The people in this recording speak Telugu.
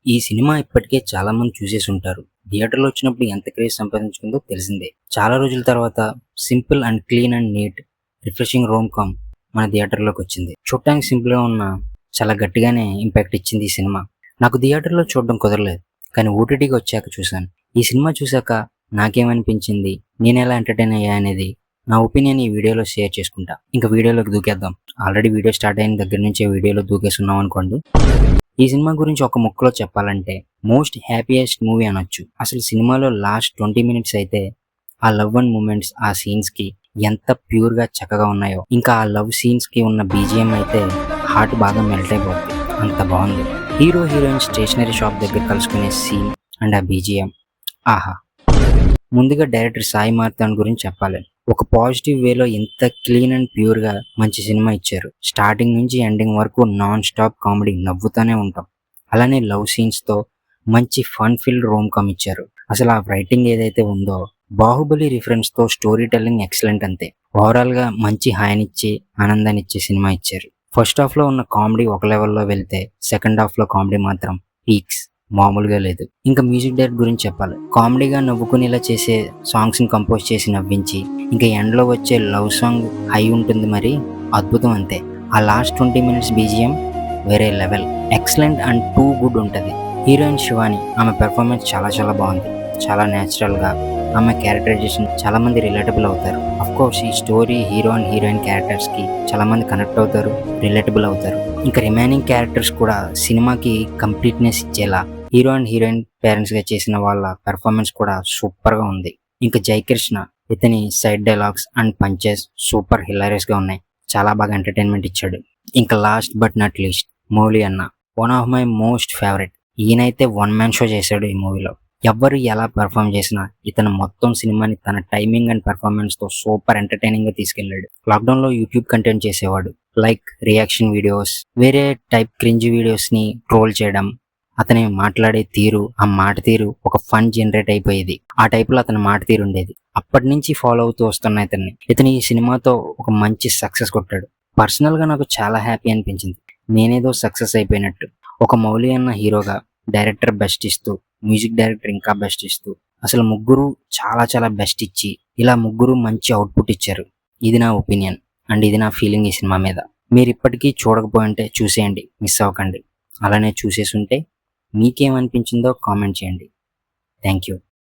ఈ సినిమా ఇప్పటికే చాలా మంది చూసేసి ఉంటారు. థియేటర్‌లో వచ్చినప్పుడు ఎంత క్రేజ్ సంపాదించుకుందో తెలిసిందే. చాలా రోజుల తర్వాత simple and clean and neat refreshing rom com మన థియేటర్‌లోకి వచ్చింది. చూడటానికి సింపుల్‌గా ఉన్న చాలా గట్టిగానే ఇంపాక్ట్ ఇచ్చింది ఈ సినిమా. నాకు థియేటర్‌లో చూడడం కుదరలేదు. కానీ ఓటీటీకి వచ్చాక చూశాను. ఈ సినిమా చూశాక నాకేమనిపించింది, నేనెలా ఎంటర్‌టైన్ అయ్యా అనేది నా ఒపీనియన్ ఈ వీడియోలో షేర్ చేసుకుంటా. ఇంక వీడియోలోకి దూకేద్దాం. ఆల్రెడీ వీడియో స్టార్ట్ అయిన దగ్గర నుంచే వీడియోలో దూకేస్తున్నాం అనుకోండి. ఈ సినిమా గురించి ఒక ముక్కలో చెప్పాలంటే మోస్ట్ హ్యాపీయెస్ట్ మూవీ అనొచ్చు. అసలు సినిమాలో లాస్ట్ 20 మినిట్స్ అయితే ఆ లవ్ అండ్ మూమెంట్స్, ఆ సీన్స్ కి ఎంత ప్యూర్ గా చక్కగా ఉన్నాయో, ఇంకా ఆ లవ్ సీన్స్ కి ఉన్న బీజిఎం అయితే హార్ట్ బాగా మెల్ట్ అయిపోతుంది. అంత బాగుంది. హీరో హీరోయిన్ స్టేషనరీ షాప్ దగ్గర కలుసుకునే సీన్ అండ్ ఆ బీజిఎం ఆహా. ముందుగా డైరెక్టర్ సాయి మార్తాండ్ గురించి చెప్పాలి. ఒక పాజిటివ్ వేలో ఇంత క్లీన్ అండ్ ప్యూర్ గా మంచి సినిమా ఇచ్చారు. స్టార్టింగ్ నుంచి ఎండింగ్ వరకు నాన్ స్టాప్ కామెడీ, నవ్వుతానే ఉంటాం. అలానే లవ్ సీన్స్ తో మంచి ఫన్ ఫిల్డ్ రోమ్ కామ్ ఇచ్చారు. అసలు ఆ రైటింగ్ ఏదైతే ఉందో, బాహుబలి రిఫరెన్స్ తో స్టోరీ టెల్లింగ్ ఎక్సలెంట్ అంతే. ఓవరాల్ గా మంచి హాయినిచ్చి ఆనందాన్ని ఇచ్చే సినిమా ఇచ్చారు. ఫస్ట్ హాఫ్ లో ఉన్న కామెడీ ఒక లెవెల్లో వెళ్తే సెకండ్ హాఫ్ లో కామెడీ మాత్రం పీక్స్, మామూలుగా లేదు. ఇంకా మ్యూజిక్ డైరెక్టర్ గురించి చెప్పాలి. కామెడీగా నవ్వుకునేలా చేసే సాంగ్స్ ని కంపోజ్ చేసి నవ్వించి, ఇంకా ఎండ్ లో వచ్చే లవ్ సాంగ్ హై ఉంటుంది, మరి అద్భుతం అంతే. ఆ లాస్ట్ 20 మినిట్స్ బీజిఎం వేరే level, excellent and too good ఉంటుంది. హీరోయిన్ శివాని, ఆమె పెర్ఫార్మెన్స్ చాలా చాలా బాగుంది. చాలా న్యాచురల్ గా ఆమె క్యారెక్టరైజేషన్ చాలా మంది రిలేటబుల్ అవుతారు. అఫ్ కోర్స్ ఈ story hero and heroine characters కి చాలా మంది కనెక్ట్ అవుతారు, రిలేటబుల్ అవుతారు. ఇంకా రిమైనింగ్ క్యారెక్టర్స్ కూడా సినిమాకి కంప్లీట్నెస్ ఇచ్చేలా హీరో అండ్ హీరోయిన్ పేరెంట్స్ గా చేసిన వాళ్ళ పెర్ఫార్మెన్స్ కూడా సూపర్ గా ఉంది. ఇంకా జయకృష్ణ, ఇతని side dialogues and punches super hilarious గా ఉన్నాయి. చాలా బాగా ఎంటర్టైన్మెంట్ ఇచ్చాడు. ఇంకా last but not least Mouli అన్న, one of my most favourite. ఈయనైతే వన్ మ్యాన్ షో చేశాడు ఈ మూవీలో. ఎవ్వరు ఎలా పెర్ఫామ్ చేసినా ఇతను మొత్తం సినిమాని తన టైమింగ్ అండ్ పెర్ఫార్మెన్స్ తో సూపర్ ఎంటర్టైనింగ్ గా తీసుకెళ్లాడు. లాక్డౌన్ లో యూట్యూబ్ కంటెంట్ చేసేవాడు, లైక్ రియాక్షన్ వీడియోస్, వేరే టైప్ క్రింజ్ వీడియోస్ ని ట్రోల్ చేయడం. అతని మాట్లాడే తీరు, ఆ మాట తీరు ఒక ఫన్ జనరేట్ అయిపోయేది. ఆ టైప్ లో అతని మాట తీరు ఉండేది. అప్పటి నుంచి ఫాలో అవుతూ వస్తున్న ఇతను ఈ సినిమాతో ఒక మంచి సక్సెస్ కొట్టాడు. పర్సనల్ గా నాకు చాలా హ్యాపీ అనిపించింది. నేనేదో సక్సెస్ అయిపోయినట్టు. ఒక మౌలి అన్న హీరోగా డైరెక్టర్ బెస్ట్ ఇస్తూ, మ్యూజిక్ డైరెక్టర్ ఇంకా బెస్ట్ ఇస్తూ, అసలు ముగ్గురు చాలా చాలా బెస్ట్ ఇచ్చి ఇలా ముగ్గురు మంచి అవుట్పుట్ ఇచ్చారు. ఇది నా ఒపీనియన్ అండ్ ఇది నా ఫీలింగ్ ఈ సినిమా మీద. మీరు ఇప్పటికీ చూడకపోయింటే చూసేయండి, మిస్ అవ్వకండి. అలానే చూసేసి ఉంటే మీకేమనిపించిందో కామెంట్ చేయండి. Thank you.